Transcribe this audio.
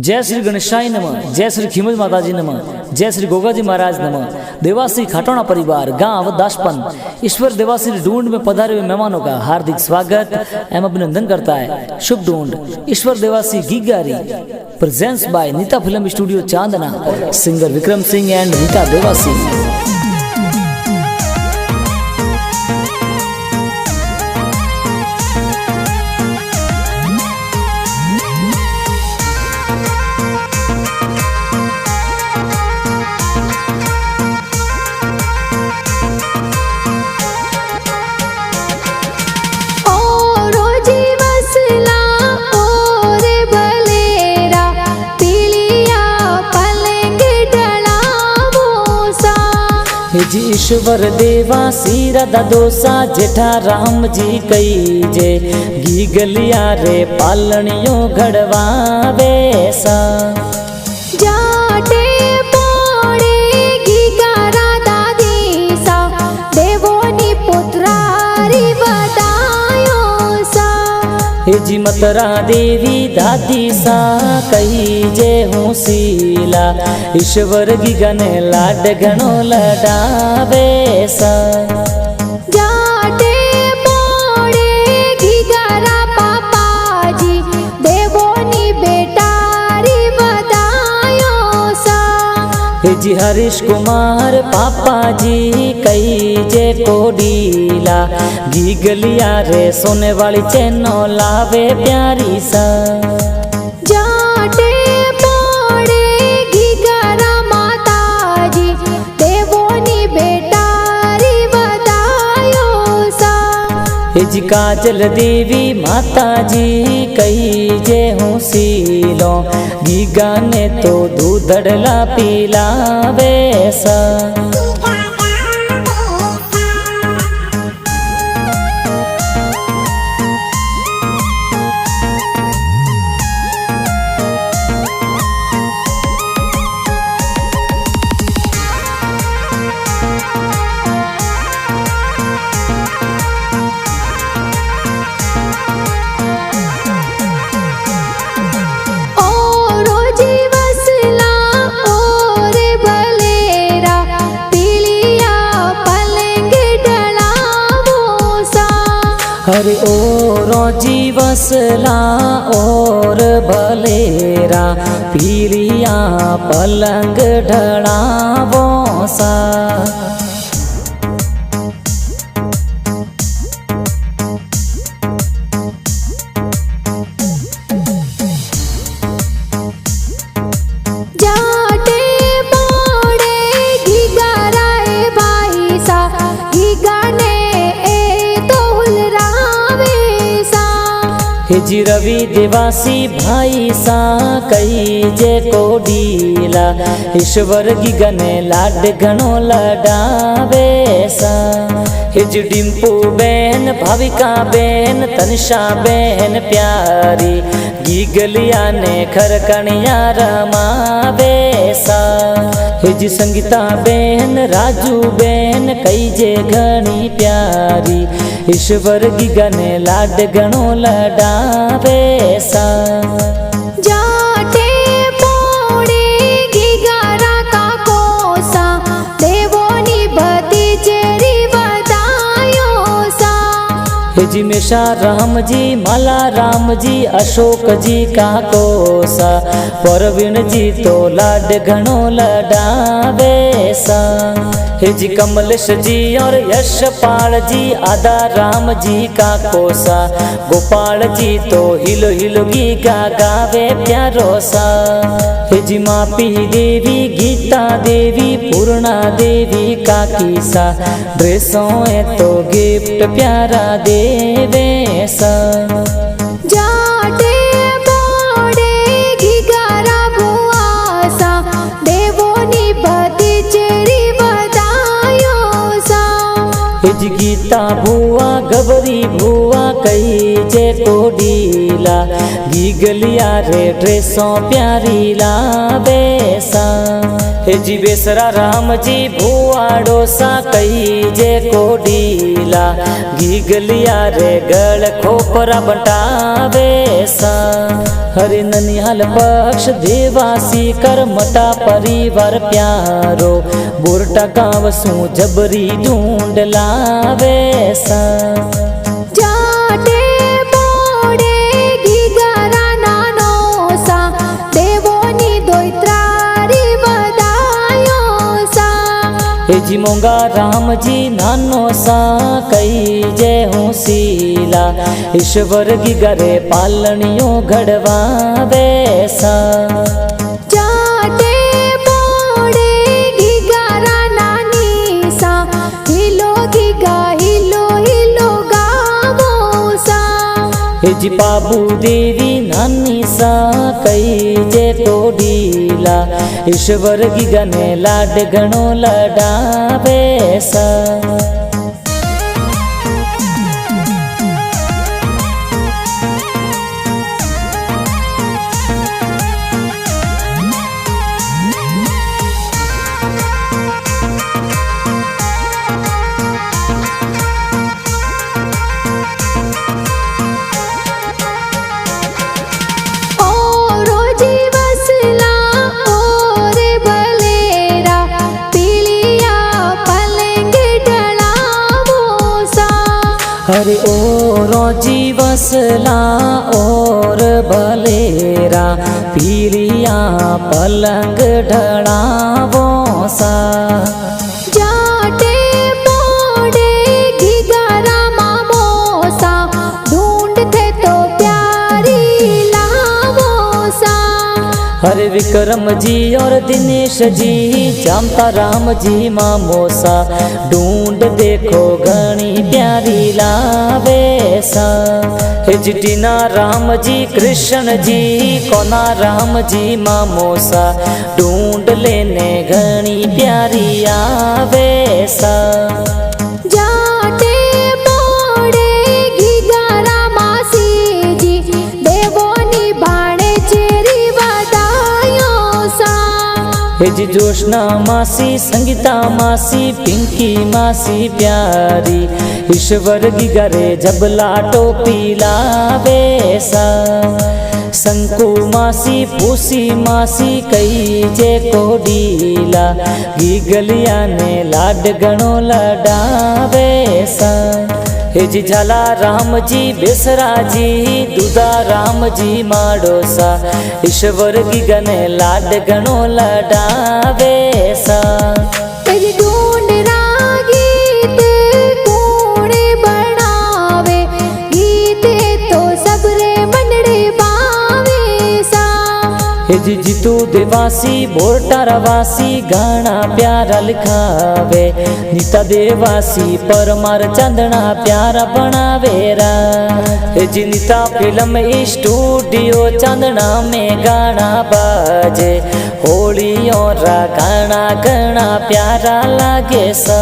जय श्री गणेशाय नमः, जय श्री खीमज माताजी नमः, जय श्री गोगाजी महाराज नमः। देवाश्री खाटोना परिवार गांव दासपन ईश्वर देवाश्री ढूंढ में पधारे हुए मेहमानों का हार्दिक स्वागत एवं अभिनंदन करता है। शुभ ढूंढ ईश्वर देवाश्री गीगारी presents by Neeta film studio Chandana, singer Vikram Singh and Neeta Devashri. जी ईश्वर देवासी राधा दोसा जेठा राम जी कई जे गी गलिया रे पालनियों घड़वा बेसा जाटे पोड़े गी गारा दादी सा देवोनी पुत्रारी बतायो सा। हे जी मतरा देवी दादी सा कही जे हूँ सीला ईश्वर की गने लाड घणो लडावे सा। जाटे पोड़े गी गारा पापा जी देवोनी बेटारी बतायो सा। हे जी हरीश कुमार पापा जी कई जे कोडीला घी गलिया रे सोने वाली चैनो लावे प्यारी सा। जाटे पोड़े गी गारा माता जी देवोनी बेटारी बतायो सा। हे जी काजल देवी माता जी कही जे हूँ सीलो घी गाने तो दूधड़ला पिलावे सा। अरे ओ रोजी वसला और भलेरा पीलिया पलंग ढड़ावो सा। जाटे पोड़े गी गारा ए भाई सा गी गाने हे जी रवि देवासी भाई सा कही जे कोडीला ईश्वर की गने लाड घणो लडावे सा। हे जी डिम्पू बेन भाविका बेन तनिषा बेन प्यारी गी गलिया ने खरकणिया रमावे सा। हे जी संगीता बेन राजू बेन कई जे घणी प्यारी ईश्वर की गने लाड घणो लडावे सा। जाटे पोड़े गी गारा का कोसा देवोनी भतीजेरी बतायो सा। हे जी मेषा राम जी माला राम जी अशोक जी का कोसा परवीन जी तो लाड घणो लडावे सा। हे जी कमलेश जी और यशपाल जी आदा राम जी का कोसा गोपाल जी तो हिलो हिलो गीगा गावे प्यारो सा। हे जी मापी देवी गीता देवी पूर्णा देवी का कीसा ड्रेसों तो गिफ्ट प्यारा देवे सा। जाटे पोड़े गी गारा बुआ सा देवोनी भतीजेरी गीता भुआ गबरी भुआ कही जे कोडीला ढीला गीगलिया रे ड्रेसों प्यारी लावे सा। हे जी बेसरा राम जी भुआड़ो सा कई जे को ढीला गीगलिया रे गल खोपरा बटावे सा। हरे ननिहाल पक्ष देवासी करमटा परिवार प्यारो बोरटा गाँव सू जबरी ढूंढ लावे सा। जाटे मोड़े घीगरा नानो सा देवोनी दोइत्रारी बदायो सा। हे जी मोंगा राम जी नानो सा कई जय हूँ सीला ईश्वर की गरे पालनियों घड़वावे सा। जाटे मोड़े घीगरा नानी सा हिलो घीगा हिलो हिलो गावो सा। हे जी बाबू देवी नानी सा कई जे तो ढीला ईश्वर की गने लाड घणो लडावे सा। हरे ओ रोजी वसला और बलेरा पीलिया पलंग ढड़ावो सा। जाटे मोड़े घीगरा मामो सा ढूंढते तो प्यारी लावो सा। हरे विक्रम जी और दिनेश जी जामता राम जी मामोसा ढूंढ देखो घनी प्यारी लावे सा। हे जी टीना राम जी कृष्ण जी कोना राम जी मामोसा ढूंढ लेने घनी प्यारी आवे सा। जाटे मोड़े घीगरा मासी जी देवोनी भाणे चेरी बदायो सा। हे जी जोशना मासी संगीता मासी पिंकी मासी प्यारी ईश्वर की गरे जबला टोपी लावे सा। संकु मासी फूसी मासी कई जे को ढीला गीगलिया ने लाड घणो लडावे सा। हे जी झाला राम जी बेसरा जी दूधा राम जी माडोसा ईश्वर की गने लाड घणो लडावे सा। तेरी ढूंढ गीत कोणे बनावे गीते तो सबरे मनड़े बावे सा। हे जी जीतू देवासी बोरटारा वासी गाना प्यारा लिखावे नीता देवासी परमार चंदना प्यारा बनावेरा। हे जी नीता फिल्म स्टूडियो चंदना में गाना बाजे होली और गाना घना प्यारा लागे सा।